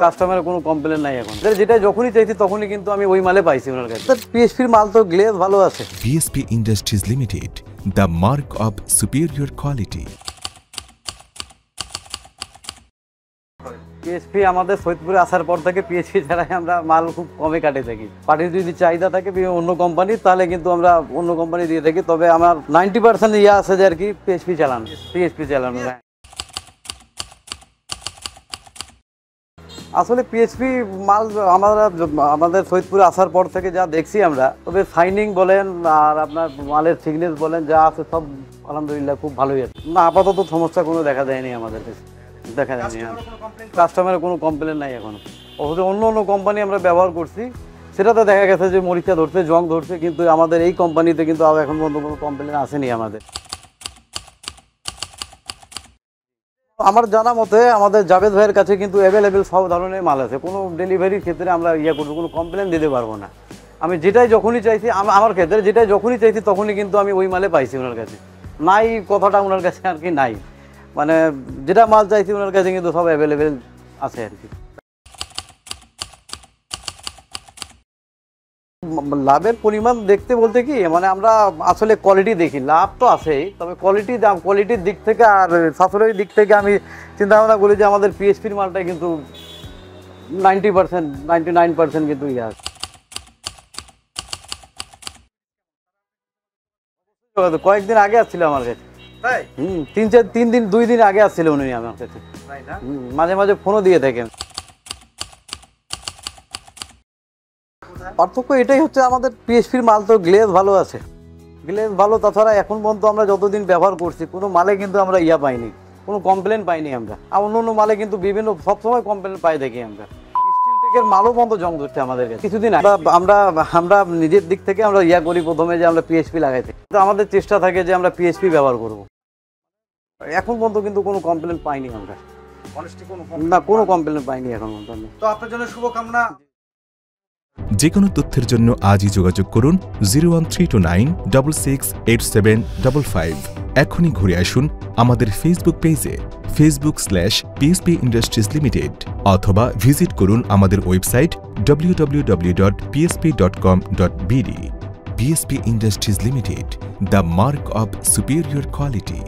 কাস্টমারের কোনো কমপ্লেন নাই এখন। যেটা যখনই চাইছি তখনই কিন্তু আমি ওই মালে পাইছি ওনার কাছে। পিএসপির মাল তো গ্লেজ ভালো আছে। PSP Industries Limited, the mark of superior quality. PSP আমাদের সৈয়দপুরে আসার পর থেকে পিএসপি ছাড়াই আমরা মাল খুব কমে কাটে থাকি। পার্টির যদি চাহিদা থাকে অন্য কোম্পানি, তাহলে কিন্তু আমরা অন্য কোম্পানি দিয়ে থাকি। তবে আমার 90% ইয়ে আছে যে আর কি পিএসপি চালানো। আসলে পিএসপি মাল আমাদের সৈয়দপুরে আসার পর থেকে যা দেখছি আমরা, তবে শাইনিং বলেন আর আপনার মালের থিকনেস বলেন যা আছে সব আলহামদুলিল্লাহ খুব ভালোই আছে। না, আপাতত সমস্যা কোনো দেখা যায়নি আমাদের কাছে, কাস্টমারের কোনো কমপ্লেন নাই এখন। অথচ অন্য কোম্পানি আমরা ব্যবহার করছি, সেটাতে দেখা গেছে যে মরিচা ধরছে, জং ধরছে, কিন্তু আমাদের এই কোম্পানিতে কিন্তু এখন পর্যন্ত কোনো কমপ্লেন আসেনি আমাদের। আমার জানা মতে আমাদের জাভেদ ভাইয়ের কাছে কিন্তু অ্যাভেলেবেল সব ধরনের মাল আছে। কোনো ডেলিভারির ক্ষেত্রে আমরা করবো, কোনো কমপ্লেন দিতে পারবো না। আমি যেটাই যখনই চাইছি, আমার ক্ষেত্রে যেটাই যখনই চাইছি তখনই কিন্তু আমি ওই মালে পাইছি ওনার কাছে। নাই কথাটা ওনার কাছে আর কি নাই, মানে যেটা মাল চাইছি ওনার কাছে কিন্তু সব অ্যাভেলেবেল আছে আর কি। লাভের পরিমাণ দেখতে বলতে কি, মানে আমরা আসলে কোয়ালিটি দেখি, লাভ তো আছেই, তবে কোয়ালিটির দিক থেকে আর সাশ্রয়ের দিক থেকে আমি চিন্তা ভাবনা করি যে আমাদের পিএসপির মালটা কিন্তু 99% কিন্তু ইয়ে আছে। কয়েকদিন আগে আসছিল আমার কাছে, 2 দিন আগে আসছিল উনি আমার কাছে। মাঝে মাঝে ফোনও দিয়ে থাকেন। পার্থক্য এটাই হচ্ছে, আমাদের পিএসপির মাল তো গ্লেজ ভালো আছে, গ্লেজ ভালো। তাছাড়া এখন পর্যন্ত আমরা যতদিন ব্যবহার করছি কোনো মালে কিন্তু আমরা পাইনি, কোনো কমপ্লেন পাইনি আমরা। আর অন্য মালে কিন্তু বিভিন্ন সবসময় কমপ্লেন পাই দেখি আমরা। স্টিল টেকের মালও বন্ধ জং ধরছে আমাদের কাছে। কিছুদিন আমরা নিজের দিক থেকে আমরা করি প্রথমে যে আমরা পিএসপি লাগাইছি, তো আমাদের চেষ্টা থাকে যে আমরা পিএসপি ব্যবহার করব। এখন পর্যন্ত কিন্তু কোনো কমপ্লেন পাইনি আমরা, না কোনো কমপ্লেন পাইনি এখন পর্যন্ত। তো আপনার জন্য শুভকামনা। যে কোনো তথ্যের জন্য আজই যোগাযোগ করুন 01329668755। এখনই ঘুরে আসুন আমাদের ফেসবুক পেজে facebook/PSP Industries Limited, অথবা ভিজিট করুন আমাদের website www.psp.com.bd। PSP Industries Limited, the mark of superior quality.